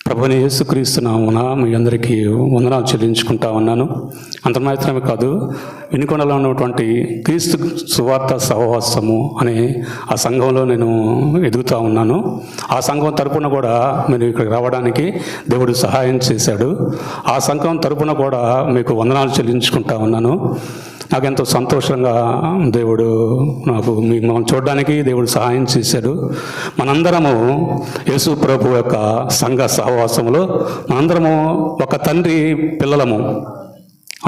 ప్రభువైన యేసుక్రీస్తు నామమున మీ అందరికీ వందనాలు చెల్లించుకుంటా ఉన్నాను. అంత మాత్రమే కాదు, వినుకొండలో ఉన్నటువంటి క్రీస్తు సువార్త సహవాసము అనే ఆ సంఘంలో నేను ఎదుగుతూ ఉన్నాను. ఆ సంఘం తరపున కూడా మీరు ఇక్కడికి రావడానికి దేవుడు సహాయం చేశాడు. ఆ సంఘం తరపున కూడా మీకు వందనాలు చెల్లించుకుంటా ఉన్నాను. నాకెంతో సంతోషంగా దేవుడు మిమ్మల్ని చూడడానికి దేవుడు సహాయం చేశాడు. మనందరము యేసు ప్రభు యొక్క సంఘ సహవాసంలో మనందరము ఒక తండ్రి పిల్లలము.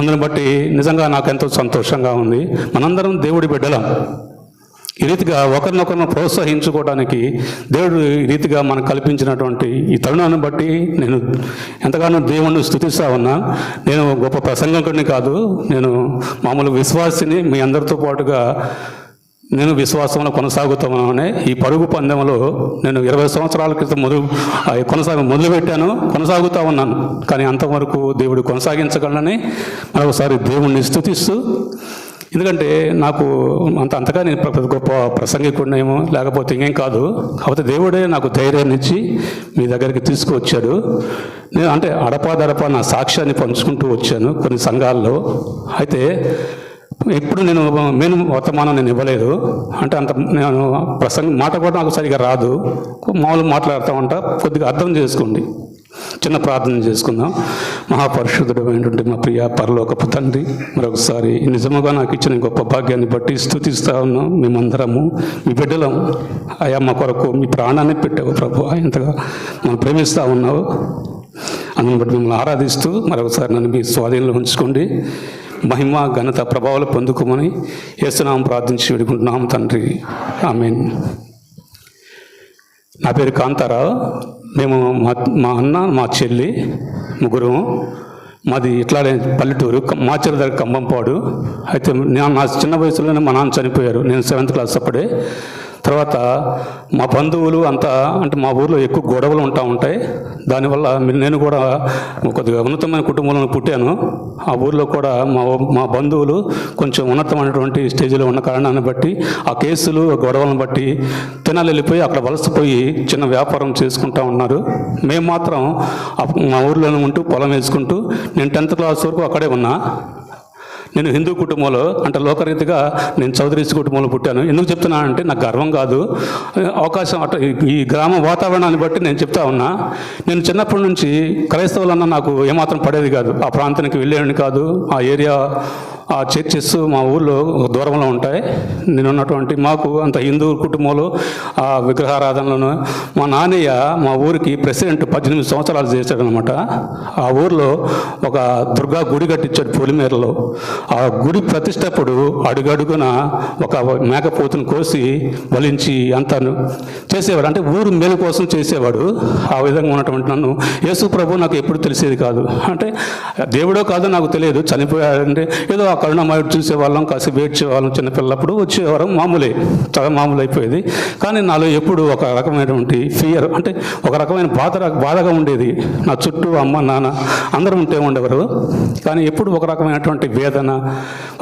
అందుని బట్టి నిజంగా నాకెంతో సంతోషంగా ఉంది. మనందరం దేవుడి బిడ్డలం. ఈ రీతిగా ఒకరినొకరిని ప్రోత్సహించుకోవడానికి దేవుడు ఈ రీతిగా మనకు కల్పించినటువంటి ఈ తరుణాన్ని బట్టి నేను ఎంతగానో దేవుణ్ణి స్తుతిస్తా ఉన్నా. నేను గొప్ప ప్రసంగకుడిని కాదు, నేను మామూలు విశ్వాసిని. మీ అందరితో పాటుగా నేను విశ్వాసంలో కొనసాగుతామనే ఈ పరుగు పందెంలో నేను 20 సంవత్సరాల క్రితం మొదలుపెట్టాను, కొనసాగుతూ ఉన్నాను. కానీ అంతవరకు దేవుడు కొనసాగించగలనని మరొకసారి దేవుణ్ణి స్తుతిస్తూ, ఎందుకంటే నాకు అంతగా నేను గొప్ప ప్రసంగికుడినేమో లేకపోతే ఇంకేం కాదు, కాకపోతే దేవుడే నాకు ధైర్యాన్ని ఇచ్చి మీ దగ్గరికి తీసుకువచ్చాడు. నేను అంటే అడపాదడపా నా సాక్ష్యాన్ని పంచుకుంటూ వచ్చాను కొన్ని సంఘాల్లో. అయితే ఎప్పుడు నేను వర్తమానం నేను ఇవ్వలేదు. అంటే అంత నేను మాట కూడా నాకు సరిగా రాదు, మామూలు మాట్లాడుతూ ఉంటా. కొద్దిగా అర్థం చేసుకోండి. చిన్న ప్రార్థన చేసుకుందాం. మహాపరిశుద్ధుడు అయినటువంటి మా ప్రియ పరలోకపు తండ్రి, మరొకసారి నిజముగా నాకు ఇచ్చిన గొప్ప భాగ్యాన్ని బట్టి స్తుతిస్తా ఉన్నాం. మేమందరము మీ బిడ్డలం. అయ్యా, మా కొరకు మీ ప్రాణాన్ని పెట్టావు ప్రభు. ఎంతగా మనం ప్రేమిస్తూ ఉన్నావు. అందుని బట్టి మిమ్మల్ని ఆరాధిస్తూ మరొకసారి నన్ను మీ స్వాధీనంలో ఉంచుకోండి. మహిమ ఘనత ప్రభావాలు పొందుకోమని యేసునామం ప్రార్థించి వేడుకుంటున్నాం తండ్రి, ఆమేన్. నా పేరు కాంతారావు. మేము మా అన్న, మా చెల్లి ముగ్గురు. మాది ఇట్లానే పల్లెటూరు, మాచర్ల దగ్గర కంబంపాడు. అయితే నా చిన్న వయసులోనే మా నాన్న చనిపోయారు. నేను 7th క్లాస్ అప్పుడే. తర్వాత మా బంధువులు అంతా, అంటే మా ఊర్లో ఎక్కువ గొడవలు ఉంటాయి. దానివల్ల నేను కూడా కొద్దిగా ఉన్నతమైన కుటుంబంలో పుట్టాను. ఆ ఊర్లో కూడా మా బంధువులు కొంచెం ఉన్నతమైనటువంటి స్టేజ్లో ఉన్న కారణాన్ని బట్టి, ఆ కేసులు గొడవలను బట్టి తెనాలి వెళ్ళిపోయి అక్కడ వలసపోయి చిన్న వ్యాపారం చేసుకుంటూ ఉన్నారు. మేము మాత్రం మా ఊర్లోనే ఉంటూ పొలం వేసుకుంటూ, నేను 10th క్లాస్ వరకు అక్కడే ఉన్నా. నేను హిందూ కుటుంబంలో, అంటే లోకరీతిగా నేను చౌదరీస్ కుటుంబంలో పుట్టాను. ఎందుకు చెప్తున్నానంటే నాకు గర్వం కాదు, అవకాశం అట ఈ గ్రామ వాతావరణాన్ని బట్టి నేను చెప్తా ఉన్నా. నేను చిన్నప్పటి నుంచి క్రైస్తవులన్నా నాకు ఏమాత్రం పడేది కాదు. ఆ ప్రాంతానికి వెళ్ళేవాడిని కాదు. ఆ ఏరియా, ఆ చర్చెస్ మా ఊళ్ళో దూరంలో ఉంటాయి. నేను ఉన్నటువంటి మాకు అంత హిందూ కుటుంబంలో ఆ విగ్రహారాధనలను, మా నాన్నయ్య మా ఊరికి ప్రెసిడెంట్ 18 సంవత్సరాలు చేశాడనమాట. ఆ ఊర్లో ఒక దుర్గా గుడి కట్టించాడు పొలిమేరలో. ఆ గుడి ప్రతిష్టప్పుడు అడుగడుగున ఒక మేకపోతును కోసి బలించి అంతా చేసేవాడు. అంటే ఊరు మేలు కోసం చేసేవాడు. ఆ విధంగా ఉన్నటువంటి నన్ను యేసు ప్రభు నాకు ఎప్పుడు తెలిసేది కాదు. అంటే దేవుడో కాదో నాకు తెలియదు. చనిపోయాడంటే ఏదో ఆ కరుణామయుడు చూసేవాళ్ళం, కాసేపు ఏడ్చేవాళ్ళం. చిన్నపిల్లప్పుడు వచ్చేవారం, మామూలే, చాలా మామూలు అయిపోయేది. కానీ నాలో ఎప్పుడు ఒక రకమైనటువంటి ఫియర్, అంటే ఒక రకమైన బాధగా ఉండేది. నా చుట్టూ అమ్మ నాన్న అందరూ ఉండేవారు. కానీ ఎప్పుడు ఒక రకమైనటువంటి వేదన,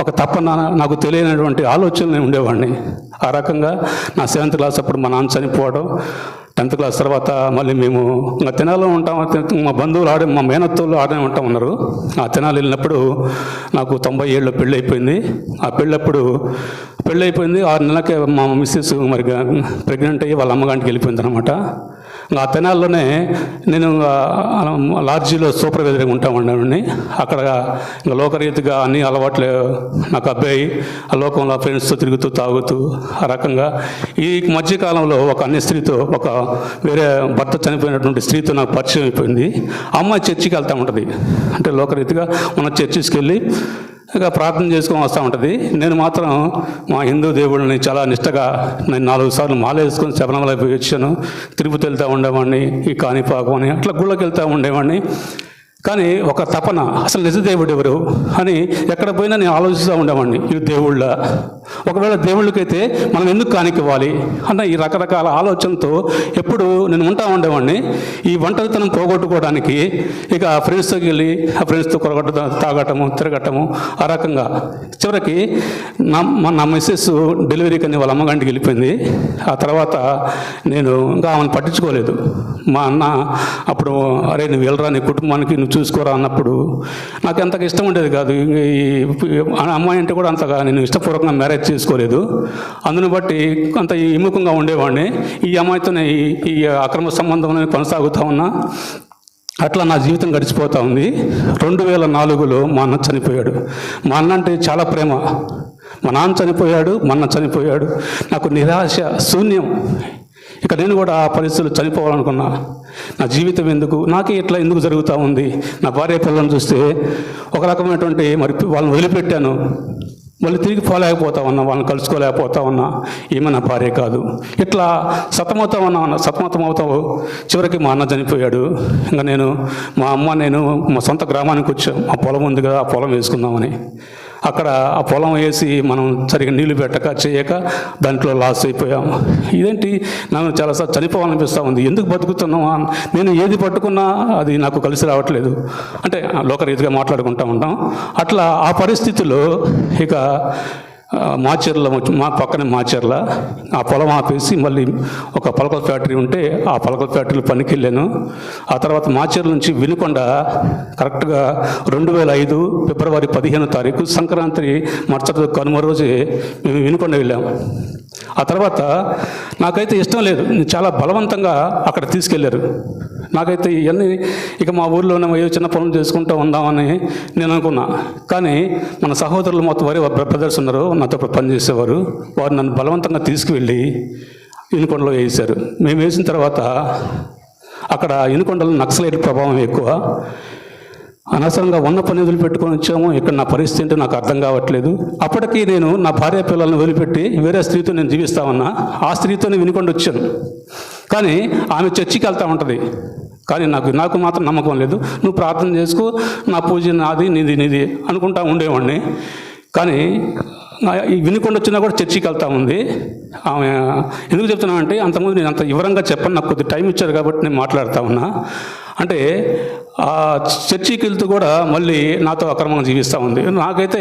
ఒక తపన, నాకు తెలియనటువంటి ఆలోచనలు ఉండేవాడిని. ఆ రకంగా నా 7th క్లాస్ అప్పుడు మా నాన్న చనిపోవడం, 10th క్లాస్ తర్వాత మళ్ళీ మేము ఇంకా తెనాల్లో ఉంటాం. మా బంధువులు మా మేనత్తోళ్ళు ఆడనే ఉంటాం ఉన్నారు. ఆ తెనాలు వెళ్ళినప్పుడు నాకు 97లో పెళ్ళి అయిపోయింది. ఆ పెళ్ళి అయిపోయింది 6 నెలలకే మా మిస్సెస్ మరి ప్రెగ్నెంట్ అయ్యి వాళ్ళ అమ్మగారికి వెళ్ళిపోయింది అనమాట. ఆ తెనాల్లోనే నేను లాడ్జీలో సూపర్వైజర్గా ఉంటామండి. అక్కడ ఇంకా లోకరీతిగా అన్ని అలవాట్లు నాకు అబ్బాయి ఆ లోకంలో ఫ్రెండ్స్తో తిరుగుతూ తాగుతూ ఆ రకంగా ఈ మధ్యకాలంలో ఒక అన్య స్త్రీతో, ఒక వేరే భర్త చనిపోయినటువంటి స్త్రీతో నాకు పరిచయం అయిపోయింది. అమ్మాయి చర్చికి వెళ్తూ ఉంటుంది. అంటే లోకరీతిగా మన చర్చికి వెళ్ళి ఇక ప్రార్థన చేసుకొని వస్తూ ఉంటుంది. నేను మాత్రం మా హిందూ దేవుళ్ళని చాలా నిష్టగా నేను 4 సార్లు మాల వేసుకొని శబరిమల పోయి వచ్చాను. తిరుపతి వెళ్తూ ఉండేవాడిని, ఈ కాణిపాకం అని అట్లా గుళ్ళకి వెళ్తూ ఉండేవాడిని. కానీ ఒక తపన, అసలు నిజ దేవుడు ఎవరు అని ఎక్కడ పోయినా నేను ఆలోచిస్తూ ఉండేవాడిని. ఇది దేవుళ్ళ, ఒకవేళ దేవుళ్ళకైతే మనం ఎందుకు కానికివ్వాలి అన్న ఈ రకరకాల ఆలోచనతో ఎప్పుడు నేను ఉంటా ఉండేవాడిని. ఈ ఒంటరితనం పోగొట్టుకోవడానికి ఇక ఫ్రెండ్స్కి వెళ్ళి ఆ ఫ్రెండ్స్తో తాగటము, తిరగటము, ఆ రకంగా చివరికి నా మిస్సెస్ డెలివరీకి అని వాళ్ళ అమ్మగాంటికి వెళ్ళిపోయింది. ఆ తర్వాత నేను ఇంకా ఆమెను పట్టించుకోలేదు. మా అన్న అప్పుడు, అరే నువ్వు వెళ్ళరా, నీ కుటుంబానికి నువ్వు చూసుకోరా అన్నప్పుడు నాకు అంతగా ఇష్టం ఉండేది కాదు. ఈ అమ్మాయి అంటే కూడా అంతగా నేను ఇష్టపూర్వకంగా మ్యారేజ్ చేసుకోలేదు. అందుని బట్టి అంత విముఖంగా ఉండేవాడిని. ఈ అమ్మాయితోనే ఈ అక్రమ సంబంధం కొనసాగుతూ ఉన్నా. అట్లా నా జీవితం గడిచిపోతూ ఉంది. 2004లో మా అన్న చనిపోయాడు. మా అన్న అంటే చాలా ప్రేమ. మా నాన్న చనిపోయాడు, మా అన్న చనిపోయాడు. నాకు నిరాశ, శూన్యం. ఇక నేను కూడా ఆ పరిస్థితులు చనిపోవాలనుకున్నా. నా జీవితం ఎందుకు, నాకే ఇట్లా ఎందుకు జరుగుతూ ఉంది. నా భార్య పిల్లలను చూస్తే ఒక రకమైనటువంటి మరి వాళ్ళని వదిలిపెట్టాను, మళ్ళీ తిరిగి పోలేకపోతా ఉన్నా, వాళ్ళని కలుసుకోలేకపోతా ఉన్నా. ఏమో నా భార్య కాదు. ఇట్లా సతమతం అవుతావు. చివరికి మా అన్న చనిపోయాడు. ఇంకా నేను మా అమ్మ నేను మా సొంత గ్రామానికి వచ్చాం. ఆ పొలం ఉంది కదా, ఆ పొలం వేసుకుందామని. అక్కడ ఆ పొలం వేసి మనం సరిగ్గా నీళ్లు పెట్టక చేయక దాంట్లో లాస్ అయిపోయాం. ఇదేంటి, నాకు చాలాసార్లు చనిపోవాలనిపిస్తూ ఉంది. ఎందుకు బతుకుతున్నావా, నేను ఏది పట్టుకున్నా అది నాకు కలిసి రావట్లేదు. అంటే లోకరీతిగా మాట్లాడుకుంటూ ఉంటాం. అట్లా ఆ పరిస్థితుల్లో ఇక మాచర్ల, మా పక్కనే మాచర్ల, ఆ పొలం ఆపేసి మళ్ళీ ఒక పలకల ఫ్యాక్టరీ ఉంటే ఆ పలకల ఫ్యాక్టరీలో పనికి వెళ్ళాను. ఆ తర్వాత మాచర్ల నుంచి వినుకొండ కరెక్ట్గా 2005 ఫిబ్రవరి 15వ తారీఖు సంక్రాంతి మరుసటి కనుమ రోజే మేము వినుకొండ వెళ్ళాము. ఆ తర్వాత నాకైతే ఇష్టం లేదు, చాలా బలవంతంగా అక్కడ తీసుకెళ్లారు. నాకైతే ఇవన్నీ ఇక మా ఊర్లోనే ఏదో చిన్న పనులు చేసుకుంటూ ఉందామని నేను అనుకున్నా. కానీ మన సహోదరులు మొత్తం బ్రదర్స్ ఉన్నారు నాతో పనిచేసేవారు. వారు నన్ను బలవంతంగా తీసుకువెళ్ళి వినుకొండలో వేసారు. మేము వేసిన తర్వాత అక్కడ వినుకొండలో నక్సలైట్ ప్రభావం ఎక్కువ. అనవసరంగా ఉన్న పని వదిలిపెట్టుకొని వచ్చాము. ఇక్కడ నా పరిస్థితి ఏంటో నాకు అర్థం కావట్లేదు. అప్పటికి నేను నా భార్య పిల్లలను వదిలిపెట్టి వేరే స్త్రీతో నేను జీవిస్తా ఉన్నా. ఆ స్త్రీతోనే వినుకొండ వచ్చాను. కానీ ఆమె చర్చికి వెళ్తూ ఉంటుంది. కానీ నాకు మాత్రం నమ్మకం లేదు. నువ్వు ప్రార్థన చేసుకో, నా పూజ నాది, నీది అనుకుంటా ఉండేవాడిని. కానీ ఈ వినుకొండ వచ్చినా కూడా చర్చికి వెళ్తా ఉంది ఆమె. ఎందుకు చెప్తున్నానంటే అంతకుముందు నేను అంత వివరంగా చెప్పను, నాకు కొద్ది టైం ఇచ్చారు కాబట్టి నేను మాట్లాడుతూ ఉన్నా. అంటే ఆ చర్చికి వెళ్తూ కూడా మళ్ళీ నాతో అక్రమంగా జీవిస్తూ ఉంది. నాకైతే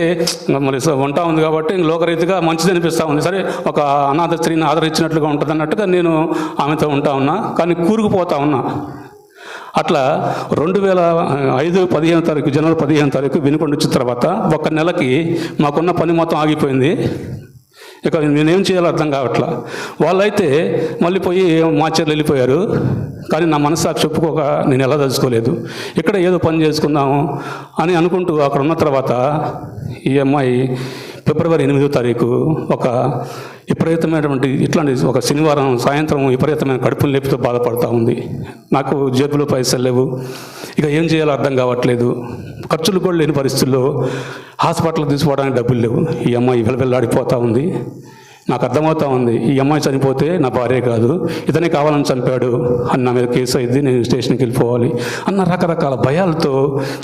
మరి ఉంటా ఉంది కాబట్టి లోకరీతిగా మంచిది అనిపిస్తూ ఉంది. సరే, ఒక అనాథ స్త్రీని ఆదరించినట్లుగా ఉంటుంది అన్నట్టుగా నేను ఆమెతో ఉంటా ఉన్నా. కానీ కూరుకుపోతా ఉన్నా. అట్లా 2005 15వ తారీఖు జనవరి 15వ తారీఖు వినుకొండ వచ్చిన తర్వాత ఒక నెలకి మాకున్న పని మొత్తం ఆగిపోయింది. ఇక నేనేం చేయాలో అర్థం కావట్లా. వాళ్ళైతే మళ్ళీ పోయి మాచర్లు వెళ్ళిపోయారు. కానీ నా మనస్సాక్షి చెప్పుకోక నేను ఎలా తెలుసుకోలేదు. ఇక్కడ ఏదో పని చేసుకుందాము అని అనుకుంటూ అక్కడ ఉన్న తర్వాత ఈ అమ్మాయి ఫిబ్రవరి 8వ తారీఖు ఒక విపరీతమైనటువంటి ఇట్లాంటి ఒక శనివారం సాయంత్రం విపరీతమైన కడుపులు నొప్పితో బాధపడుతూ ఉంది. నాకు జేబులో పైసలు లేవు. ఇక ఏం చేయాలో అర్థం కావట్లేదు. ఖర్చులు కూడా లేని పరిస్థితుల్లో హాస్పిటల్కి తీసుకోవడానికి డబ్బులు లేవు. ఈ అమ్మాయి వెళ్ళాడిపోతూ ఉంది. నాకు అర్థమవుతా ఉంది, ఈ అమ్మాయి చనిపోతే నా భార్య కాదు, ఇతనే కావాలని చంపాడు అని నా మీద కేసు అయింది, నేను స్టేషన్కి వెళ్ళిపోవాలి అన్న రకరకాల భయాలతో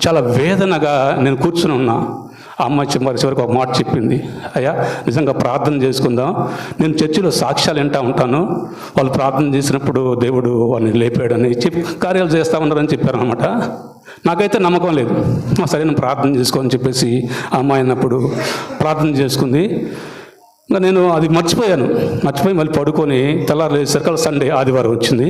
చాలా వేదనగా నేను కూర్చుని ఉన్నా. ఆ అమ్మాయి చివరికి ఒక మాట చెప్పింది, అయ్యా నిజంగా ప్రార్థన చేసుకుందాం, నేను చర్చిలో సాక్ష్యాలు వింటూ ఉంటాను, వాళ్ళు ప్రార్థన చేసినప్పుడు దేవుడు వాళ్ళని లేపాడని కార్యాలు చేస్తూ ఉన్నారని చెప్పారు అనమాట. నాకైతే నమ్మకం లేదు. సరే నేను ప్రార్థన చేసుకోని చెప్పేసి ఆ అమ్మాయి అన్నప్పుడు ప్రార్థన చేసుకుంది. ఇంకా నేను అది మర్చిపోయి మళ్ళీ పడుకొని తెల్లారేసరికి సండే ఆదివారం వచ్చింది.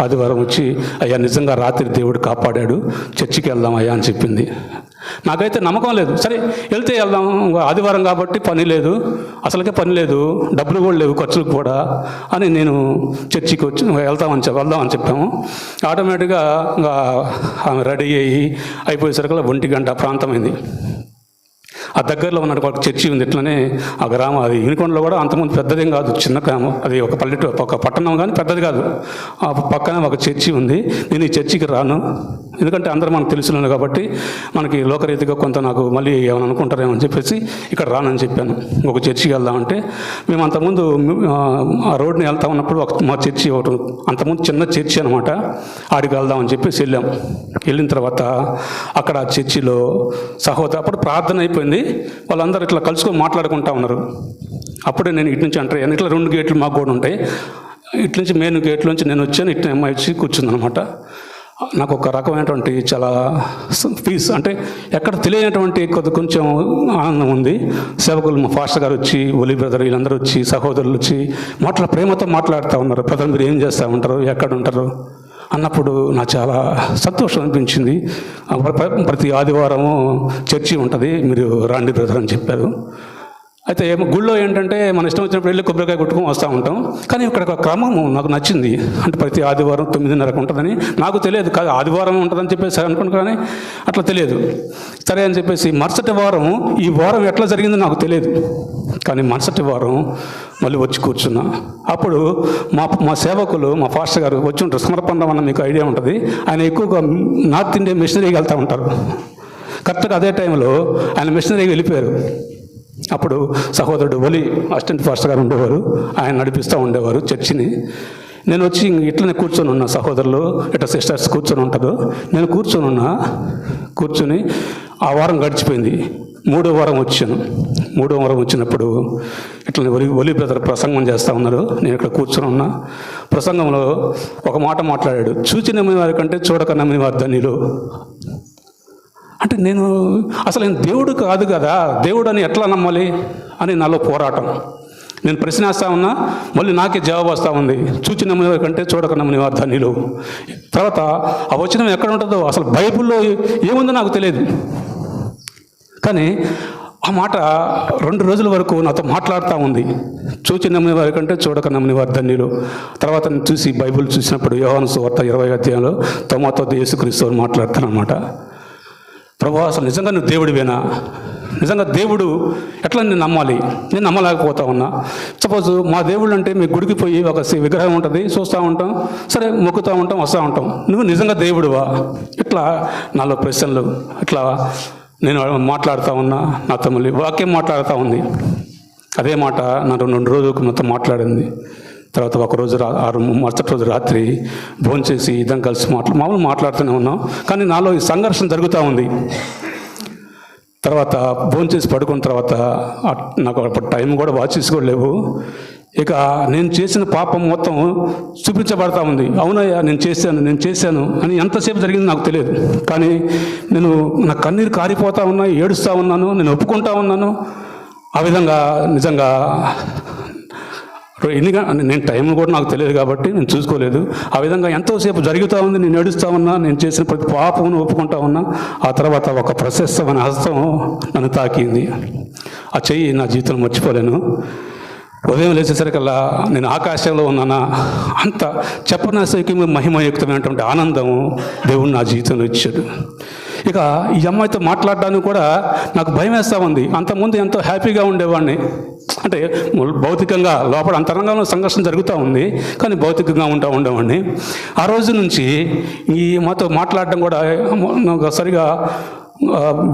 ఆదివారం వచ్చి అయ్యా నిజంగా రాత్రి దేవుడు కాపాడాడు, చర్చికి వెళ్దాం అయ్యా అని చెప్పింది. నాకైతే నమ్మకం లేదు. సరే వెళ్తే వెళ్దాం, ఆదివారం కాబట్టి పని లేదు, అసలుకే పని లేదు, డబ్బులు కూడా లేవు ఖర్చులకు కూడా అని నేను చర్చికి వచ్చి వెళ్దామని చెప్పాము. ఆటోమేటిక్గా ఆమె రెడీ అయ్యి అయిపోయేసరికి 1 గంట ప్రాంతమైంది. ఆ దగ్గరలో ఉన్న ఒక చర్చి ఉంది. ఇట్లనే ఆ గ్రామం, అది వినుకొండలో కూడా అంతకుముందు పెద్దదేం కాదు, చిన్న గ్రామం, అది ఒక పల్లెటూరు, ఒక పట్టణం కానీ పెద్దది కాదు. ఆ పక్కన ఒక చర్చి ఉంది. నేను ఈ చర్చికి రాను, ఎందుకంటే అందరూ మనకు తెలుసున్నాను కాబట్టి మనకి లోకరీతిగా కొంత నాకు మళ్ళీ ఏమైనా అనుకుంటారేమో అని చెప్పేసి ఇక్కడ రానని చెప్పాను. ఒక చర్చికి వెళ్దామంటే మేము అంతకుముందు ఆ రోడ్ని వెళ్తా ఉన్నప్పుడు మా చర్చి ఒకటి అంతకుముందు చిన్న చర్చి అనమాట, ఆడికి వెళ్దామని చెప్పేసి వెళ్ళాం. వెళ్ళిన తర్వాత అక్కడ చర్చిలో అప్పుడు ప్రార్థన అయిపోయింది, వాళ్ళందరూ ఇట్లా కలుసుకొని మాట్లాడుకుంటా ఉన్నారు. అప్పుడే నేను ఇటు నుంచి అంటే ఇట్లా 2 గేట్లు మాకు కూడా ఉంటాయి, ఇటు నుంచి మెయిన్ గేట్లోంచి నేను వచ్చాను, ఇటు అమ్మాయి వచ్చి కూర్చుందనమాట. నాకు ఒక రకమైనటువంటి చాలా పీస్, అంటే ఎక్కడ తెలియనటువంటి కొంచెం ఆనందం ఉంది. సేవకులు మా ఫాస్టర్ గారు వచ్చి, ఒలి బ్రదర్ వీళ్ళందరూ వచ్చి, సహోదరులు వచ్చి ప్రేమతో మాట్లాడుతూ ఉన్నారు. బ్రదర్ మీరు ఏం చేస్తూ ఉంటారు, ఎక్కడ ఉంటారు అన్నప్పుడు నాకు చాలా సంతోషం అనిపించింది. ప్రతి ఆదివారము చర్చి ఉంటుంది, మీరు రాండి బ్రదర్ అని చెప్పారు. అయితే గుళ్ళో ఏంటంటే మన ఇష్టం వచ్చినప్పుడు వెళ్ళి కొబ్బరికాయ కొట్టుకొని వస్తూ ఉంటాం. కానీ ఇక్కడ ఒక క్రమము నాకు నచ్చింది. అంటే ప్రతి ఆదివారం 9:30కు ఉంటుందని నాకు తెలియదు, కాదు ఆదివారం ఉంటుందని చెప్పేసి అనుకుంటా, కానీ అట్లా తెలియదు. సరే అని చెప్పేసి మరుసటి వారం, ఈ వారం ఎట్లా జరిగిందో నాకు తెలియదు, కానీ మరుసటి వారం మళ్ళీ వచ్చి కూర్చున్నా. అప్పుడు మా సేవకులు, మా ఫాస్టర్ గారు వచ్చి ఉంటారు. సమర్పణ అన్న మీకు ఐడియా ఉంటుంది, ఆయన ఎక్కువగా నార్త్ ఇండియా మిషనరీకి వెళ్తూ ఉంటారు. కరెక్ట్గా అదే టైంలో ఆయన మిషనరీకి వెళ్ళిపోయారు. అప్పుడు సహోదరుడు ఒలి అసిస్టెంట్ ఫాస్టర్ గారు ఉండేవారు, ఆయన నడిపిస్తూ ఉండేవారు చర్చిని. నేను వచ్చి ఇట్లనే కూర్చొని ఉన్నా, సహోదరులు ఇట్లా సిస్టర్స్ కూర్చొని ఉంటారు, నేను కూర్చొని ఆ వారం గడిచిపోయింది. 3వ వారం వచ్చాను. 3వ వారం వచ్చినప్పుడు ఇట్లా ఒలి బ్రదర్ ప్రసంగం చేస్తూ ఉన్నారు, నేను ఇక్కడ కూర్చొని ఉన్నా. ప్రసంగంలో ఒక మాట మాట్లాడాడు, చూచి నమ్మిన వారి కంటే చూడక నమ్మిన వారి ధన్యులు. అంటే నేను దేవుడు కాదు కదా, దేవుడు అని ఎట్లా నమ్మాలి అని నాలో పోరాటం. నేను ప్రశ్న వేస్తా ఉన్నా, మళ్ళీ నాకే జవాబు వస్తూ ఉంది, చూచి నమ్మిన కంటే చూడక నమ్మిన వారు ధన్యులు. తర్వాత ఆ వచనం ఎక్కడ ఉంటుందో, అసలు బైబిల్లో ఏముందో నాకు తెలియదు, కానీ ఆ మాట 2 రోజుల వరకు నాతో మాట్లాడుతూ ఉంది. చూచి నమ్మిన వారి కంటే చూడక నమ్మిన వారు ధన్యులు. తర్వాత నేను చూసి బైబిల్ చూసినప్పుడు యోహాను సువార్త 20వ అధ్యాయంలో తోమాతో యేసుక్రీస్తు మాట్లాడతాను అనమాట. ప్రభు అసలు నిజంగా నువ్వు దేవుడివేనా, నిజంగా దేవుడు ఎట్లా నేను నమ్మాలి, నేను నమ్మలేకపోతా ఉన్నా. సపోజ్ మా దేవుడు అంటే మీ గుడికి పోయి ఒక విగ్రహం ఉంటుంది, చూస్తూ ఉంటాం, సరే మొక్కుతూ ఉంటాం, వస్తూ ఉంటాం, నువ్వు నిజంగా దేవుడువా? ఇట్లా నాలో ప్రశ్నలు. ఇట్లా నేను మాట్లాడుతూ ఉన్నా, నాతో మళ్ళీ వాక్యం మాట్లాడుతూ ఉంది. అదే మాట నన్ను 2 రోజులకు మొత్తం మాట్లాడింది. తర్వాత మరుసటి రోజు రాత్రి భోంచేసి ఇద్దరం కలిసి మామూలు మాట్లాడుతూనే ఉన్నాం, కానీ నాలో ఈ సంఘర్షణ జరుగుతూ ఉంది. తర్వాత భోంచేసి పడుకున్న తర్వాత నాకు అప్పుడు టైం కూడా వాచెస్ కూడా లేవు. ఇక నేను చేసిన పాపం మొత్తం చూపించబడతా ఉంది. అవునయ్యా నేను చేశాను అని ఎంతసేపు జరిగింది నాకు తెలియదు, కానీ నా కన్నీరు కారిపోతూ ఉన్నాయి, ఏడుస్తూ ఉన్నాను, నేను ఒప్పుకుంటా ఉన్నాను. ఆ విధంగా నిజంగా నేను టైం కూడా నాకు తెలియదు కాబట్టి నేను చూసుకోలేదు. ఆ విధంగా ఎంతోసేపు జరుగుతూ ఉంది, నేను ఏడుస్తూ ఉన్నా, నేను చేసిన ప్రతి పాపమును ఒప్పుకుంటా ఉన్నా. ఆ తర్వాత ఒక ప్రశస్తమైన హస్తం నన్ను తాకింది. ఆ చెయ్యి నా జీవితంలో మర్చిపోలేను. ఉదయం లేచేసరికల్లా నేను ఆకాశంలో ఉన్నానా, అంత చెప్పనసరికి మహిమయుక్తమైనటువంటి ఆనందం దేవుడు నా జీవితంలో ఇచ్చాడు. ఇక ఈ అమ్మాయితో మాట్లాడడానికి కూడా నాకు భయం వేస్తూ ఉంది. అంతకుముందు ఎంతో హ్యాపీగా ఉండేవాడిని, అంటే భౌతికంగా లోపల అంతరంగంలో సంఘర్షణ జరుగుతూ ఉంది, కానీ భౌతికంగా ఉండేవాడిని. ఆ రోజు నుంచి ఈ మాతో మాట్లాడడం కూడా నాకు సరిగా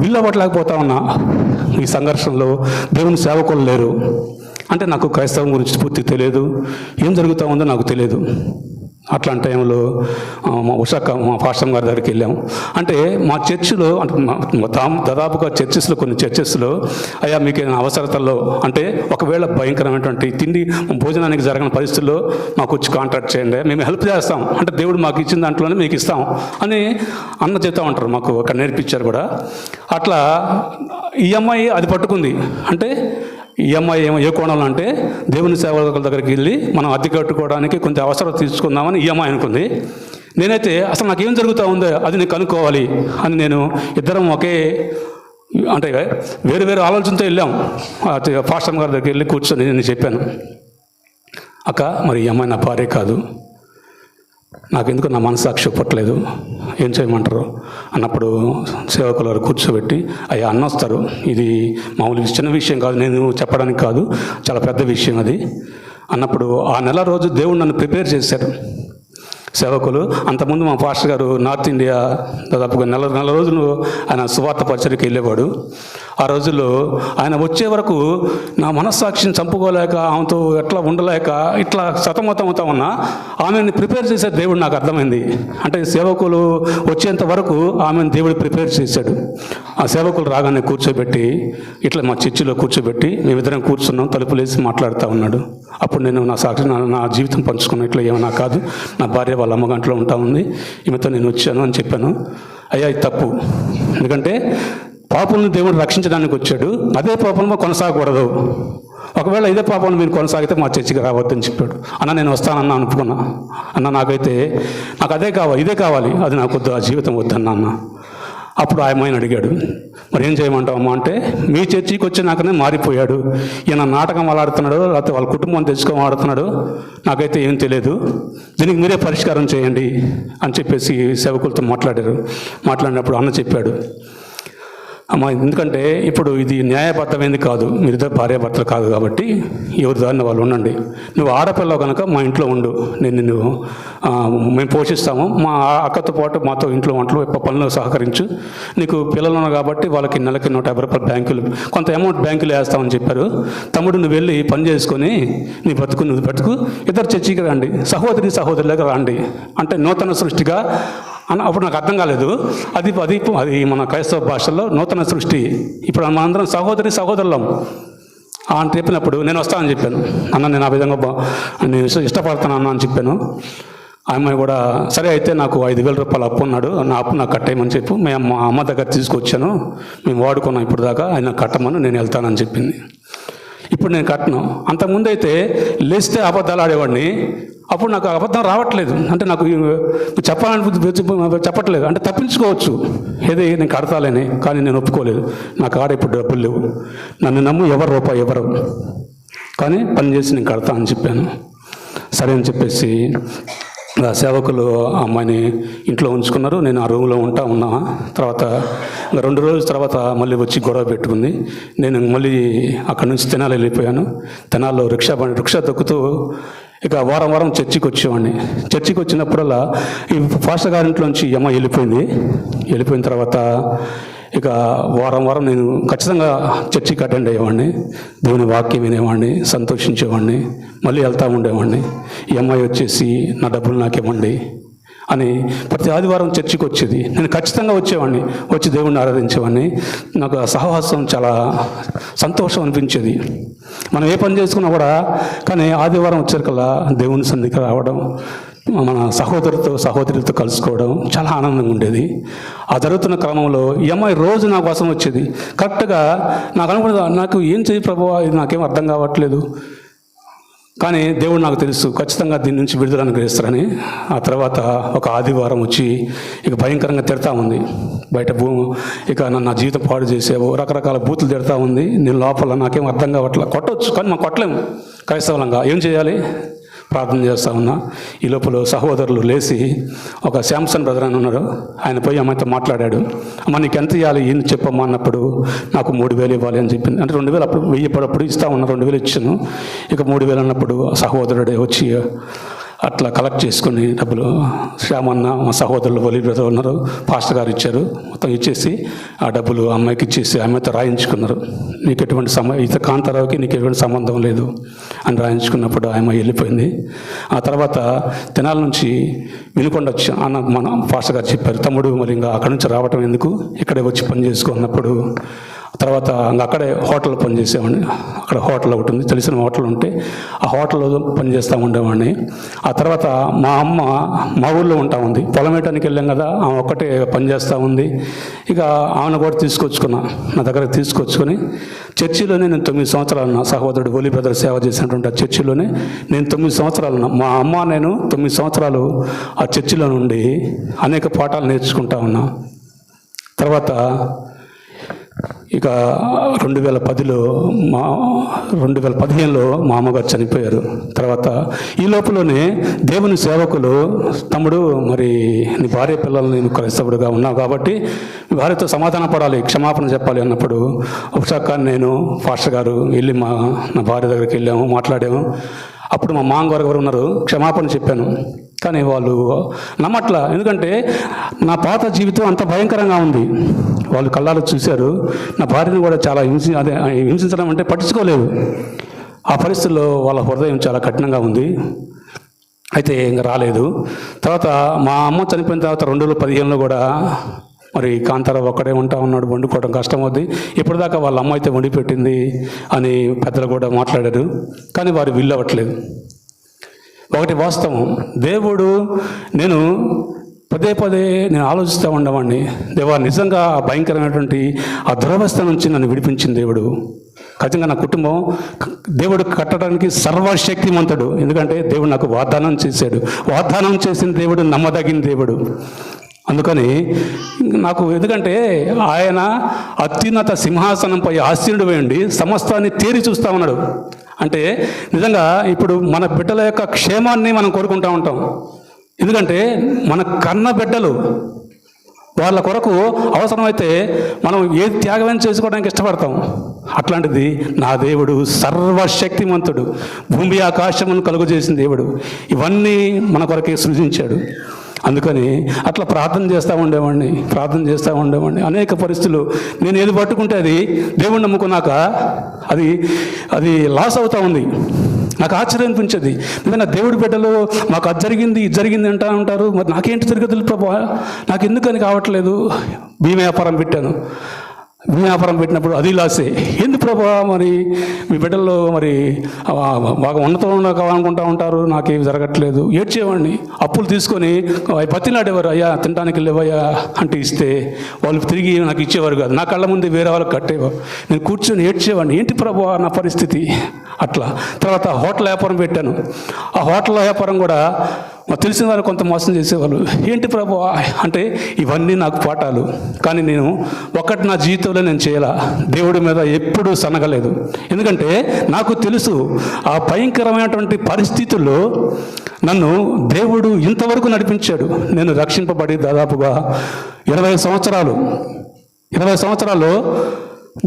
వీళ్ళబట్టలేకపోతా ఉన్నా. ఈ సంఘర్షణలో దేవుని సేవకులు లేరు, అంటే నాకు క్రైస్తవం గురించి పూర్తి తెలియదు, ఏం జరుగుతూ ఉందో నాకు తెలియదు. అట్లాంటి టైంలో మా ఫాస్టర్ గారి దగ్గరికి వెళ్ళాము. అంటే మా చర్చిలో, అంటే దాదాపుగా కొన్ని చర్చెస్లో అయ్యా మీకు ఏదైనా అవసరతల్లో, అంటే ఒకవేళ భయంకరమైనటువంటి తిండి భోజనానికి జరగని పరిస్థితుల్లో మాకు వచ్చి కాంటాక్ట్ చేయండి, మేము హెల్ప్ చేస్తాం, అంటే దేవుడు మాకు ఇచ్చిన దాంట్లోనే మీకు ఇస్తాం అని చెప్తా ఉంటారు. మాకు అక్కడ నేర్పించారు కూడా. అట్లా ఈ అమ్మాయి అది పట్టుకుంది. అంటే ఈ అమ్మాయి ఏ కోణంలో అంటే దేవుని సేవకుల దగ్గరికి వెళ్ళి మనం అద్దె కట్టుకోవడానికి కొంచెం అవసరం తీసుకుందామని ఈ అమ్మాయి అనుకుంది. నేనైతే అసలు నాకేం జరుగుతూ ఉందో అది నేను కనుక్కోవాలి అని నేను ఇద్దరం అంటే వేరు ఆలోచనతో వెళ్ళాం. ఫాస్టర్ గారి దగ్గరికి వెళ్ళి కూర్చొని నేను చెప్పాను, అక్క మరి ఈ అమ్మాయి నా భార్య కాదు, నాకెందుకు నా మనసాక్షి ఒప్పట్లేదు, ఏం చేయమంటారు అన్నప్పుడు సేవకులు వారు కూర్చోబెట్టి అయ్యా అన్నొస్తారు, ఇది మామూలు చిన్న విషయం కాదు, నేను చెప్పడానికి కాదు, చాలా పెద్ద విషయం అది అన్నప్పుడు ఆ నెల రోజు దేవుడు నన్ను ప్రిపేర్ చేశారు. సేవకులు. అంతకుముందు మా పాస్టర్ గారు నార్త్ ఇండియా దాదాపుగా నెల రోజులు ఆయన సువార్త పరిచర్యకి వెళ్ళేవాడు. ఆ రోజుల్లో ఆయన వచ్చే వరకు నా మనస్సాక్షిని చంపుకోలేక, ఆమెతో ఎట్లా ఉండలేక ఇట్లా సతమతం అవుతా ఉన్నా, ఆమెను ప్రిపేర్ చేసే దేవుడు నాకు అర్థమైంది. అంటే సేవకులు వచ్చేంత వరకు ఆమెను దేవుడు ప్రిపేర్ చేశాడు. ఆ సేవకులు రాగానే కూర్చోబెట్టి, ఇట్లా మా చర్చిలో కూర్చోబెట్టి మేమిద్దరం కూర్చున్నాం, తలుపులేసి మాట్లాడుతూ ఉన్నాడు. అప్పుడు నేను నా సాక్షి నా జీవితం పంచుకున్నాను. ఇట్లా ఏమన్నా కాదు, నా భార్య వాళ్ళ అమ్మగంటలో ఉంటా ఉంది, ఈమెతో నేను వచ్చాను అని చెప్పాను. అయ్యా ఇది తప్పు, ఎందుకంటే పాపలను దేవుడు రక్షించడానికి వచ్చాడు, అదే పాపంలో కొనసాగకూడదు. ఒకవేళ ఇదే పాపంలో మీరు కొనసాగితే మా చర్చికి రావద్దని చెప్పాడు. అన్న నేను వస్తానన్నా అనుకున్నా. అన్న నాకు అదే కావాలి, ఇదే కావాలి, అది నాకు వద్దు, ఆ జీవితం వద్దన్నా అన్న. అప్పుడు ఆ అమ్మాయిని అడిగాడు, మరి ఏం చేయమంటావు అమ్మ అంటే, మీ చర్చికి వచ్చినాకనే మారిపోయాడు, ఈయన నాటకం ఆడుతున్నాడు, లేకపోతే వాళ్ళ కుటుంబం తెచ్చుకొని ఆడుతున్నాడు, నాకైతే ఏం తెలియదు, దీనికి మీరే పరిష్కారం చేయండి అని చెప్పేసి సేవకులతో మాట్లాడినప్పుడు అన్న చెప్పాడు, అమ్మ ఎందుకంటే ఇప్పుడు ఇది న్యాయబద్ధమైంది కాదు, మీరిద్దరు భార్యాభర్తలు కాదు కాబట్టి ఎవరి దారిని వాళ్ళు ఉండండి. నువ్వు ఆడపిల్లవు కనుక మా ఇంట్లో ఉండు, మేము పోషిస్తాము, మా అక్కతో పాటు మాతో ఇంట్లో వంటలు పనులు సహకరించు, నీకు పిల్లలు ఉన్నారు కాబట్టి వాళ్ళకి నెలకి 150 రూపాయలు బ్యాంకులు కొంత అమౌంట్ బ్యాంకులో వేస్తామని చెప్పారు. తమ్ముడు నువ్వు వెళ్ళి పని చేసుకొని నీ నువ్వు బతుకు, ఇద్దరు చర్చికి రండి, సహోదరులకు రండి అంటే నూతన సృష్టిగా అప్పుడు నాకు అర్థం కాలేదు. అది మన క్రైస్తవ భాషల్లో నూతన సృష్టి. ఇప్పుడు మనందరం సహోదరులం అని చెప్పినప్పుడు నేను వస్తానని చెప్పాను. అన్న నేను ఆ విధంగా నేను ఇష్టపడతాను అన్న అని చెప్పాను. ఆ అమ్మాయి కూడా సరే అయితే నాకు 5,000 రూపాయలు అప్పు ఉన్నాడు, నా అప్పు నాకు కట్టేయమని చెప్పు, మేము మా అమ్మ దగ్గర తీసుకొచ్చాను, మేము వాడుకున్నాం ఇప్పుడు దాకా, ఆయన కట్టమని నేను వెళ్తానని చెప్పింది. ఇప్పుడు నేను కట్టను. అంతకుముందు అయితే లేస్తే అబద్ధాలు ఆడేవాడిని, అప్పుడు నాకు అబద్ధం రావట్లేదు, అంటే నాకు చెప్పట్లేదు, అంటే తప్పించుకోవచ్చు ఏది నేను కడతాలేని, కానీ నేను ఒప్పుకోలేదు. నాకు ఆడ ఇప్పుడు డబ్బులు లేవు, నన్ను నమ్ము రూపాయి ఎవరు, కానీ పని చేసి నేను కడతా అని చెప్పాను. సరే అని చెప్పేసి సేవకులు అమ్మాయిని ఇంట్లో ఉంచుకున్నారు. నేను ఆ రూమ్లో ఉన్నా. తర్వాత 2 రోజుల తర్వాత మళ్ళీ వచ్చి గొడవ పెట్టుకుంది. నేను మళ్ళీ అక్కడి నుంచి తెనాలి వెళ్ళిపోయాను. తెనాల్లో రిక్షా తొక్కుతూ ఇక వారం చర్చికి వచ్చేవాడిని. చర్చికి వచ్చినప్పుడల్లా ఈ పాస్టర్ గారింట్లోంచి ఈ అమ్మాయి వెళ్ళిపోయిన తర్వాత ఇక వారం నేను ఖచ్చితంగా చర్చికి అటెండ్ అయ్యేవాడిని, దేవుని వాక్యం వినేవాడిని, సంతోషించేవాడిని, మళ్ళీ వెళ్తూ ఉండేవాడిని. ఈ అమ్మాయి వచ్చేసి నా డబ్బులు నాకు ఇవ్వండి అని ప్రతి ఆదివారం చర్చికి వచ్చేది. నేను ఖచ్చితంగా వచ్చేవాడిని, వచ్చి దేవుణ్ణి ఆరాధించేవాడిని. నాకు ఆ సహవాసం చాలా సంతోషం అనిపించేది. మనం ఏ పని చేసుకున్నా కూడా, కానీ ఆదివారం వచ్చేకల్లా దేవుని సన్నిధికి రావడం, మన సహోదరులతో కలుసుకోవడం చాలా ఆనందంగా ఉండేది. ఆ జరుగుతున్న క్రమంలో ఈ అమ్మాయి రోజు నా కోసం వచ్చేది. కరెక్ట్గా నాకు అనుకున్నది, నాకు ఏం చేయి ప్రభువా, ఇది నాకేం అర్థం కావట్లేదు, కానీ దేవుడు నాకు తెలుసు ఖచ్చితంగా దీని నుంచి విడుదల అనుగ్రహిస్తారని. ఆ తర్వాత ఒక ఆదివారం వచ్చి ఇక భయంకరంగా తిడతా ఉంది. బయట ఇక నా జీవితం పాడు చేసావు, రకరకాల బూతులు తిడతా ఉంది. నేను లోపల నాకేం అర్థం కావట్లేదు. కొట్టవచ్చు కానీ మనం కొట్టలేము క్రైస్తవులంగా. ఏం చేయాలి? ప్రార్థన చేస్తూ ఉన్నా. ఈ లోపల సహోదరులు లేచి, ఒక శాంసన్ బ్రదర్ అని ఉన్నారు, ఆయన పోయి అమ్మాయితో మాట్లాడాడు. అమ్మ నీకు ఎంత ఇవ్వాలి ఏం చెప్పమ్మా అన్నప్పుడు నాకు 3,000 ఇవ్వాలి అని చెప్పింది. అంటే 2,000 అప్పుడు 1,000 అప్పుడు ఇస్తా ఉన్నా, 2,000 ఇచ్చాను. ఇక 3,000 అన్నప్పుడు సహోదరుడే వచ్చి అట్లా కలెక్ట్ చేసుకుని డబ్బులు శ్యామన్న మా సహోదరులు వలి బ్రదర్ ఉన్నారు, పాస్టర్ గారు ఇచ్చారు. మొత్తం ఇచ్చేసి ఆ డబ్బులు అమ్మాయికి ఇచ్చేసి అమ్మాయితో రాయించుకున్నారు. నీకు ఎటువంటి కాంతారావుకి నీకు ఎటువంటి సంబంధం లేదు అని రాయించుకున్నప్పుడు ఆ అమ్మాయి వెళ్ళిపోయింది. ఆ తర్వాత తెనాల నుంచి వినుకొండ వచ్చి మన పాస్టర్ గారు చెప్పారు, తమ్ముడు మరి ఇంకా అక్కడి నుంచి రావటం ఎందుకు, ఇక్కడే వచ్చి పని చేసుకున్నప్పుడు తర్వాత అక్కడే హోటల్లో పనిచేసేవాడిని. అక్కడ హోటల్ ఒకటి ఉంది, తెలిసిన హోటల్ ఉంటే ఆ హోటల్లో పనిచేస్తూ ఉండేవాడిని. ఆ తర్వాత మా అమ్మ మా ఊళ్ళో ఉంటా ఉంది, పొలం వేయటానికి వెళ్ళాం కదా, ఆమె ఒక్కటే పనిచేస్తూ ఉంది. ఇక ఆమెను కూడా తీసుకొచ్చుకున్నా, నా దగ్గర తీసుకొచ్చుకొని చర్చిలోనే నేను 9 సంవత్సరాలు ఉన్నా. సహోదరుడు ఓలీ బ్రదర్ సేవ చేసినటువంటి ఆ చర్చిలోనే నేను 9 సంవత్సరాలు ఉన్నా. మా అమ్మ నేను 9 సంవత్సరాలు ఆ చర్చిలో నుండి అనేక పాఠాలు నేర్చుకుంటా ఉన్నా. తర్వాత ఇక 2015లో మా అమ్మగారు చనిపోయారు. తర్వాత ఈ లోపలనే దేవుని సేవకులు, తమ్ముడు మరి నీ భార్య పిల్లలు నేను క్రైస్తవుడుగా ఉన్నావు కాబట్టి మీ భార్యతో సమాధాన పడాలి, క్షమాపణ చెప్పాలి అన్నప్పుడు ఒకసారి నేను పాస్టర్ గారు వెళ్ళి నా భార్య దగ్గరికి వెళ్ళాము, మాట్లాడాము. అప్పుడు మా మామగారు ఉన్నారు, క్షమాపణ చెప్పాను. కానీ వాళ్ళు నమ్మట్లా. ఎందుకంటే నా పాత జీవితం అంత భయంకరంగా ఉంది. వాళ్ళు కళ్ళాలు చూశారు. నా భార్యను కూడా చాలా హింసించడం అంటే పట్టించుకోలేదు. ఆ పరిస్థితుల్లో వాళ్ళ హృదయం చాలా కఠినంగా ఉంది. అయితే ఇంకా రాలేదు. తర్వాత మా అమ్మ చనిపోయిన తర్వాత 2015లో కూడా మరి కాంతారావు ఒక్కడే ఉంటా ఉన్నాడు, వండుకోవడం కష్టం అవుద్ది. ఇప్పటిదాకా వాళ్ళ అమ్మ అయితే వండి పెట్టింది అని పెద్దలు కూడా మాట్లాడారు. కానీ వారు వీలవ్వట్లేదు. ఒకటి వాస్తవం, దేవుడు నేను పదే నేను ఆలోచిస్తూ ఉండేవాడిని, దేవా నిజంగా భయంకరమైనటువంటి ఆ దురవస్థ నుంచి నన్ను విడిపించిన దేవుడు. ఖచ్చితంగా నా కుటుంబం దేవుడు కట్టడానికి సర్వశక్తిమంతుడు. ఎందుకంటే దేవుడు నాకు వాగ్దానం చేశాడు. వాగ్దానం చేసిన దేవుడు నమ్మదగిన దేవుడు. అందుకని నాకు, ఎందుకంటే ఆయన అత్యున్నత సింహాసనంపై ఆసీనుడు వేయండి సమస్తాన్ని తేరి చూస్తూ ఉన్నాడు. అంటే నిజంగా ఇప్పుడు మన బిడ్డల యొక్క క్షేమాన్ని మనం కోరుకుంటూ ఉంటాం. ఎందుకంటే మన కన్న బిడ్డలు, వాళ్ళ కొరకు అవసరమైతే మనం ఏ త్యాగం చేసుకోవడానికి ఇష్టపడతాం. అట్లాంటిది నా దేవుడు సర్వశక్తిమంతుడు, భూమి ఆకాశమును కలుగజేసిన దేవుడు, ఇవన్నీ మన కొరకే సృజించాడు. అందుకని అట్లా ప్రార్థన చేస్తూ ఉండేవాడిని. అనేక పరిస్థితులు నేను ఏది పట్టుకుంటే అది దేవుణ్ణి నమ్ముకున్నాక అది లాస్ అవుతూ ఉంది. నాకు ఆశ్చర్యం అనిపించేది. నిజంగా దేవుడి బిడ్డలు మాకు అది జరిగింది అంటూ ఉంటారు. మరి నాకేంటి జరగదు ప్రభువా, నాకు ఎందుకని కావట్లేదు. భీమ వ్యాపారం పెట్టినప్పుడు అది లాసే. ఎందుకు ప్రభా, మరి మీ బిడ్డల్లో మరి బాగా ఉన్నతంలో కావాలనుకుంటూ ఉంటారు, నాకేమి జరగట్లేదు. ఏడ్చేవాడిని. అప్పులు తీసుకొని బతిలాడేవారు, అయ్యా తినడానికి లేవయ్యా అంటే ఇస్తే వాళ్ళు తిరిగి నాకు ఇచ్చేవారు కాదు. నా కళ్ళ ముందే వేరే వాళ్ళకి కట్టేవారు. నేను కూర్చొని ఏడ్చేవాడిని, ఏంటి ప్రభా నా పరిస్థితి అట్లా. తర్వాత హోటల్ వ్యాపారం పెట్టాను. ఆ హోటల్ వ్యాపారం కూడా తెలిసిన వాళ్ళు కొంత మోసం చేసేవాళ్ళు. ఏంటి ప్రభు అంటే ఇవన్నీ నాకు పాఠాలు. కానీ నేను ఒక్కటి నా జీవితంలో నేను చేయాల, దేవుడి మీద ఎప్పుడూ సనగలేదు. ఎందుకంటే నాకు తెలుసు ఆ భయంకరమైనటువంటి పరిస్థితుల్లో నన్ను దేవుడు ఇంతవరకు నడిపించాడు. నేను రక్షింపబడి దాదాపుగా 20 సంవత్సరాలు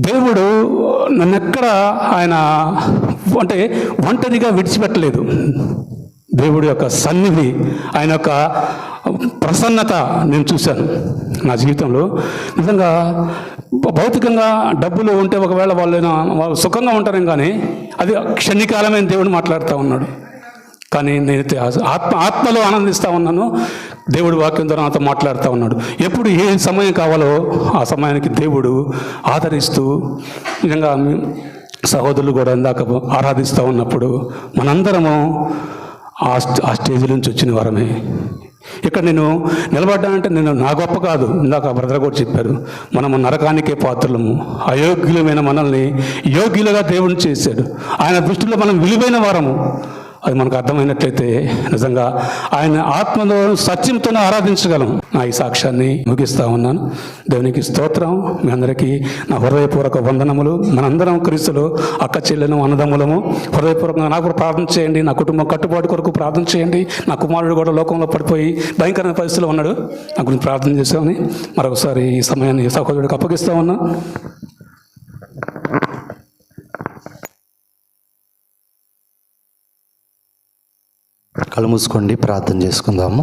దేవుడు నన్నెక్కడ ఆయన అంటే ఒంటరిగా విడిచిపెట్టలేదు. దేవుడి యొక్క సన్నిధి, ఆయన యొక్క ప్రసన్నత నేను చూశాను నా జీవితంలో. నిజంగా భౌతికంగా డబ్బులు ఉంటే ఒకవేళ వాళ్ళు సుఖంగా ఉంటారేం, కానీ అది క్షణికాలమైన దేవుడు మాట్లాడుతూ ఉన్నాడు. కానీ నేనైతే ఆత్మలో ఆనందిస్తూ ఉన్నాను. దేవుడు వాక్యం ద్వారా నాతో మాట్లాడుతూ ఉన్నాడు. ఎప్పుడు ఏ సమయం కావాలో ఆ సమయానికి దేవుడు ఆదరిస్తూ, నిజంగా సహోదరులు కూడా ఇందాక ఆరాధిస్తూ ఉన్నప్పుడు మనందరము ఆ స్టేజ్ నుంచి వచ్చిన వారమే. ఇక్కడ నేను నిలబడ్డానంటే నేను నా గొప్ప కాదు. ఇందాక బ్రదర్ కూడా చెప్పారు, మనము నరకానికే పాత్రలము. అయోగ్యులమైన మనల్ని యోగ్యులుగా దేవుని చేశాడు. ఆయన దృష్టిలో మనం విలువైన వారము. అది మనకు అర్థమైనట్లయితే నిజంగా ఆయన ఆత్మలో సత్యంతోనే ఆరాధించగలం. నా ఈ సాక్ష్యాన్ని ముగిస్తూ ఉన్నాను. దేవునికి స్తోత్రం. మీ అందరికీ నా హృదయపూర్వక వందనములు. మనందరం క్రీస్తులు అక్క చెల్లెను అన్నదమ్ములము. హృదయపూర్వకంగా నాకు కూడా ప్రార్థన చేయండి. నా కుటుంబం కట్టుబాటు కొరకు ప్రార్థన చేయండి. నా కుమారుడు కూడా లోకంలో పడిపోయి భయంకరమైన పరిస్థితిలో ఉన్నాడు. నా గురించి ప్రార్థన చేస్తామని మరొకసారి ఈ సమయాన్ని సహోదరుడికి అప్పగిస్తూ ఉన్నా. కళ్ళు మూసుకోండి, ప్రార్థన చేసుకుందాము.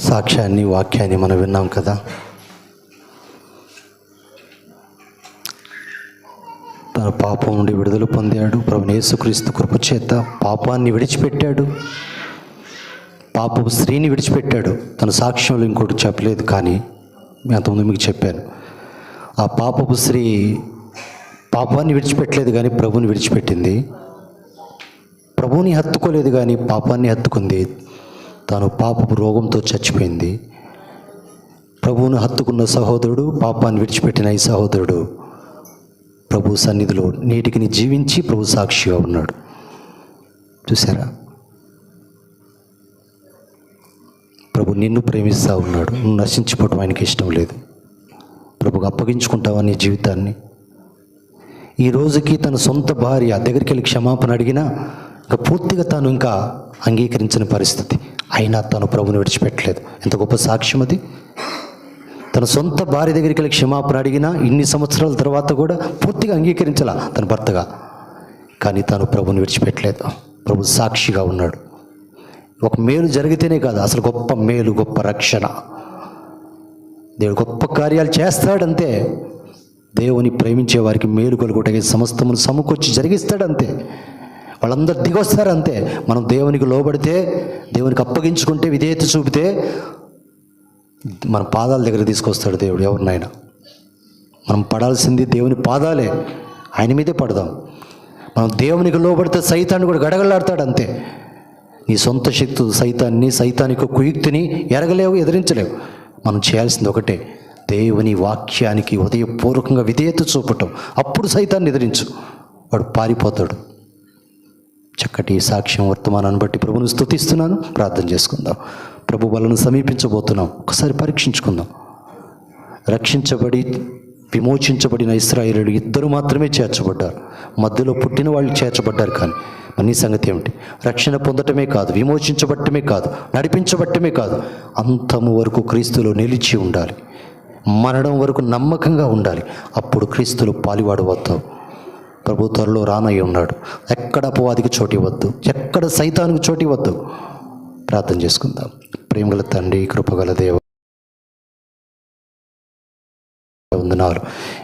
సాక్ష్యాన్ని, వాక్యాన్ని మనం విన్నాం కదా. తన పాపం నుండి విడుదల పొందాడు. ప్రభువైన యేసుక్రీస్తు కృప చేత పాపాన్ని విడిచిపెట్టాడు, పాపపు స్త్రీని విడిచిపెట్టాడు. తన సాక్ష్యంలో ఇంకోటి చెప్పలేదు, కానీ నేను అంతకుముందు మీకు చెప్పాను. ఆ పాపపు స్త్రీ పాపాన్ని విడిచిపెట్టలేదు, కానీ ప్రభువుని విడిచిపెట్టింది. ప్రభువుని హత్తుకోలేదు, కానీ పాపాన్ని హత్తుకుంది. తాను పాపపు రోగంతో చచ్చిపోయింది. ప్రభువును హత్తుకున్న సహోదరుడు, పాపాన్ని విడిచిపెట్టిన ఈ సహోదరుడు ప్రభు సన్నిధిలో నేటికి జీవించి ప్రభు సాక్షిగా ఉన్నాడు. చూసారా, ప్రభు నిన్ను ప్రేమిస్తూ ఉన్నాడు. నువ్వు నశించిపోవడం ఆయనకి ఇష్టం లేదు. ప్రభుకు అప్పగించుకుంటావా నీ జీవితాన్ని? ఈ రోజుకి తన సొంత భార్య దగ్గరికి వెళ్ళి క్షమాపణ అడిగినా ఇంకా పూర్తిగా తాను ఇంకా అంగీకరించిన పరిస్థితి. అయినా తాను ప్రభుని విడిచిపెట్టలేదు. ఎంత గొప్ప సాక్ష్యం అది. తన సొంత భార్య దగ్గరికి వెళ్ళి క్షమాపణ అడిగినా ఇన్ని సంవత్సరాల తర్వాత కూడా పూర్తిగా అంగీకరించాల తన భర్తగా, కానీ తాను ప్రభుని విడిచిపెట్టలేదు. ప్రభు సాక్షిగా ఉన్నాడు. ఒక మేలు జరిగితేనే కాదు, అసలు గొప్ప మేలు, గొప్ప రక్షణ. దేవుడు గొప్ప కార్యాలు చేస్తాడంతే. దేవుని ప్రేమించే వారికి మేలు కలుగుటకి సమస్తమును సమకూర్చి జరిగిస్తాడంతే. వాళ్ళందరూ దిగొస్తారంతే. మనం దేవునికి లోబడితే, దేవునికి అప్పగించుకుంటే, విధేయత చూపితే మన పాదాల దగ్గర తీసుకొస్తాడు దేవుడు ఎవరినైనా. మనం పడాల్సింది దేవుని పాదాలే, ఆయన మీదే పడదాం. మనం దేవునికి లోబడితే సైతాన్ని కూడా గడగలాడతాడు అంతే. నీ సొంత శక్తు సైతానికి కుయుక్తిని ఎరగలేవు, ఎదిరించలేవు. మనం చేయాల్సింది ఒకటే, దేవుని వాక్యానికి హృదయపూర్వకంగా విధేయత చూపటం. అప్పుడు సైతాన్ని ఎదిరించు, వాడు పారిపోతాడు. చక్కటి సాక్ష్యం వర్తమానాన్ని బట్టి ప్రభువును స్తుతిస్తున్నాను. ప్రార్థన చేసుకుందాం. ప్రభు వలన సమీపించబోతున్నాం. ఒకసారి పరీక్షించుకుందాం. రక్షించబడి విమోచించబడిన ఇశ్రాయేలీయులు ఇద్దరు మాత్రమే చేర్చబడ్డారు. మధ్యలో పుట్టిన వాళ్ళు చేర్చబడ్డారు. కానీ నీ సంగతి ఏమిటి? రక్షణ పొందటమే కాదు, విమోచించబట్టమే కాదు, నడిపించబట్టమే కాదు, అంతము వరకు క్రీస్తులో నిలిచి ఉండాలి. మరణం వరకు నమ్మకంగా ఉండాలి. అప్పుడు క్రీస్తులో పాలివాడు వస్తావు. ప్రభు త్వరలో రానయ్య ఉన్నాడు. ఎక్కడ అపవాదికి చోటు ఇవ్వద్దు, ఎక్కడ సైతానికి చోటు ఇవ్వద్దు. ప్రార్థన చేసుకుందాం. ప్రేమగల తండ్రి, కృపగల దేవ, వందనాలు.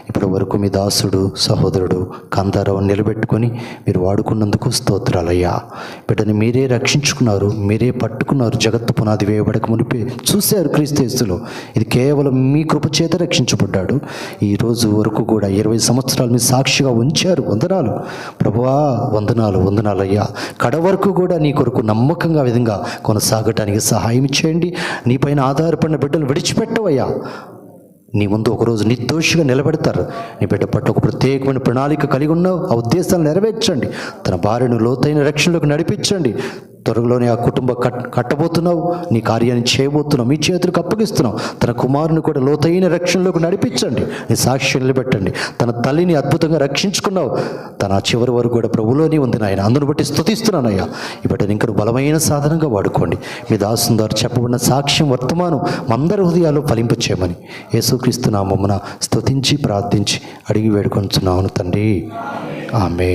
ఇప్పటి వరకు మీ దాసుడు సహోదరుడు కాంతారావు నిలబెట్టుకొని మీరు వాడుకున్నందుకు స్తోత్రాలయ్యా. బిడ్డని మీరే రక్షించుకున్నారు, మీరే పట్టుకున్నారు. జగత్తు పునాది వేయబడక మునిపే చూశారు క్రీస్తు యేసులో. ఇది కేవలం మీ కృప చేత రక్షించబడ్డాడు. ఈ రోజు వరకు కూడా 20 సంవత్సరాలు మీ సాక్షిగా ఉంచారు. వందనాలు ప్రభువా, వందనాలు, వందనాలయ్యా. కడ వరకు కూడా నీ కొరకు నమ్మకంగా విధంగా కొనసాగటానికి సహాయం చేయండి. నీపైన ఆధారపడిన బిడ్డలు విడిచిపెట్టవయ్యా. నీ ముందు ఒకరోజు నిర్దోషిగా నిలబెడతారు. నీ బిడ్డ పట్ల ఒక ప్రత్యేకమైన ప్రణాళిక కలిగి ఉన్నావు. ఆ ఉద్దేశాలు నెరవేర్చండి. తన భార్యను లోతైన రక్షణలోకి నడిపించండి. త్వరలోనే ఆ కుటుంబం కట్టబోతున్నావు. నీ కార్యాన్ని చేయబోతున్నావు. మీ చేతులకు అప్పగిస్తున్నావు. తన కుమారుని కూడా లోతైన రక్షణలోకి నడిపించండి. నీ సాక్ష్యం నిలబెట్టండి. తన తల్లిని అద్భుతంగా రక్షించుకున్నావు. తన చివరి వరకు కూడా ప్రభువులోనే ఉంది నాయన. అందును బట్టి స్తుతిస్తున్నానయ్యా. ఇప్పటి ఇంకా బలమైన సాధనంగా వాడుకోండి. మీ దాసుని ద్వారా చెప్పబడిన సాక్ష్యం వర్తమానం మందరి హృదయాల్లో ఫలింపచేయమని యేసుక్రీస్తు నామమున స్తుతించి ప్రార్థించి అడిగి వేడుకొంచున్నాను తండ్రి. ఆమేన్.